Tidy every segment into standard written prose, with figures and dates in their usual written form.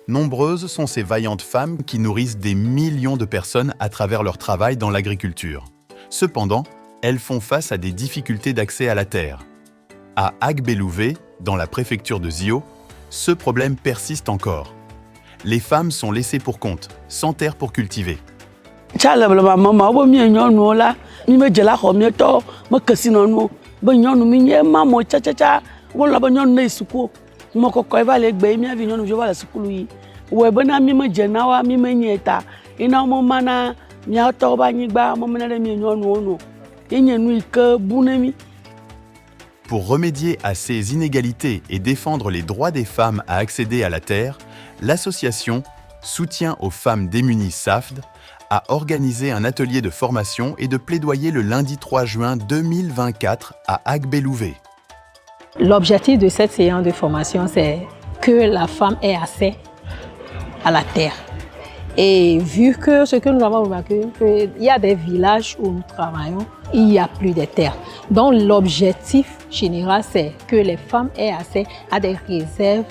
Nombreuses sont ces vaillantes femmes qui nourrissent des millions de personnes à travers leur travail dans l'agriculture. Cependant, elles font face à des difficultés d'accès à la terre. À Agbelouvé, dans la préfecture de Zio, ce problème persiste encore. Les femmes sont laissées pour compte, sans terre pour cultiver. Pour remédier à ces inégalités et défendre les droits des femmes à accéder à la terre, l'association Soutien aux femmes démunies SAFD a organisé un atelier de formation et de plaidoyer le lundi 3 juin 2024 à Agbelouvé. L'objectif de cette séance de formation, c'est que la femme ait accès à la terre. Et vu que ce que nous avons remarqué, il y a des villages où nous travaillons, il n'y a plus de terre. Donc l'objectif général, c'est que les femmes aient accès à des réserves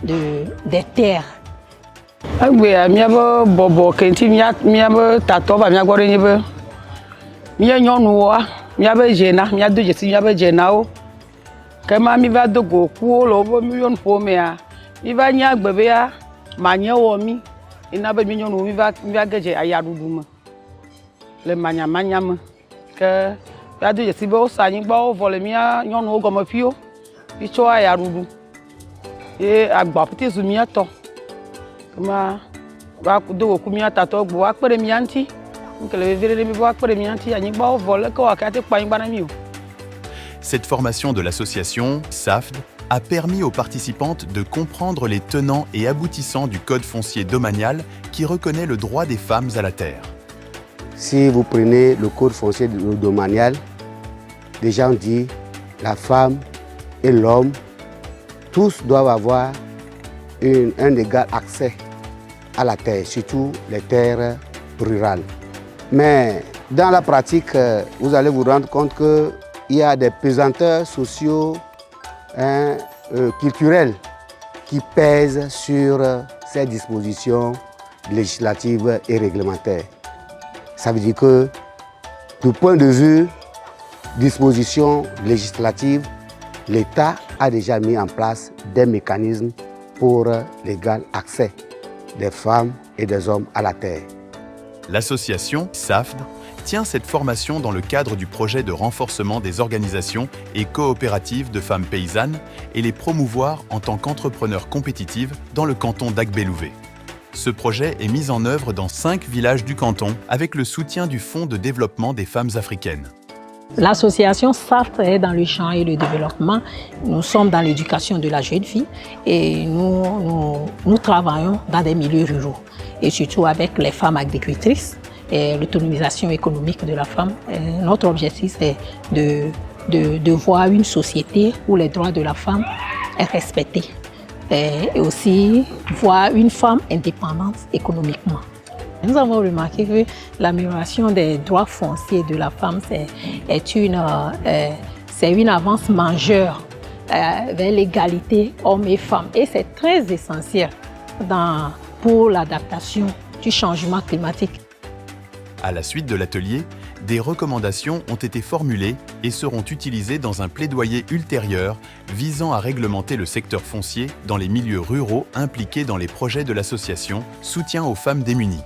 des terres. Cette formation de l'association SAFD a permis aux participantes de comprendre les tenants et aboutissants du code foncier domanial qui reconnaît le droit des femmes à la terre. Si vous prenez le code foncier domanial, déjà on dit la femme et l'homme, tous doivent avoir un égal accès à la terre, surtout les terres rurales. Mais dans la pratique, vous allez vous rendre compte qu'il y a des pesanteurs sociaux, culturels qui pèsent sur ces dispositions législatives et réglementaires. Ça veut dire que, du point de vue dispositions législatives, l'État a déjà mis en place des mécanismes pour l'égal accès des femmes et des hommes à la terre. L'association SAFD tient cette formation dans le cadre du projet de renforcement des organisations et coopératives de femmes paysannes et les promouvoir en tant qu'entrepreneurs compétitives dans le canton d'Agbelouvé. Ce projet est mis en œuvre dans 5 villages du canton avec le soutien du Fonds de développement des femmes africaines. L'association SAFD est dans le champ et le développement. Nous sommes dans l'éducation de la jeune fille et nous travaillons dans des milieux ruraux et surtout avec les femmes agricultrices et l'autonomisation économique de la femme. Et notre objectif est de voir une société où les droits de la femme sont respectés et aussi voir une femme indépendante économiquement. Nous avons remarqué que l'amélioration des droits fonciers de la femme c'est une avance majeure vers l'égalité hommes et femmes. Et c'est très essentiel pour l'adaptation du changement climatique. À la suite de l'atelier, des recommandations ont été formulées et seront utilisées dans un plaidoyer ultérieur visant à réglementer le secteur foncier dans les milieux ruraux impliqués dans les projets de l'association Soutien aux femmes démunies.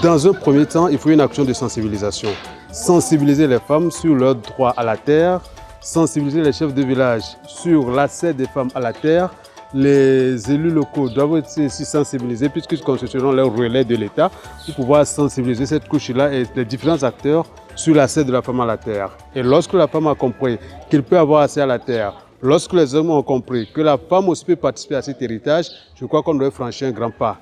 Dans un premier temps, il faut une action de sensibilisation. Sensibiliser les femmes sur leur droit à la terre, sensibiliser les chefs de village sur l'accès des femmes à la terre. Les élus locaux doivent aussi sensibiliser puisqu'ils constitueront leur relais de l'État pour pouvoir sensibiliser cette couche-là et les différents acteurs sur l'accès de la femme à la terre. Et lorsque la femme a compris qu'il peut avoir accès à la terre, lorsque les hommes ont compris que la femme aussi peut participer à cet héritage, je crois qu'on doit franchir un grand pas.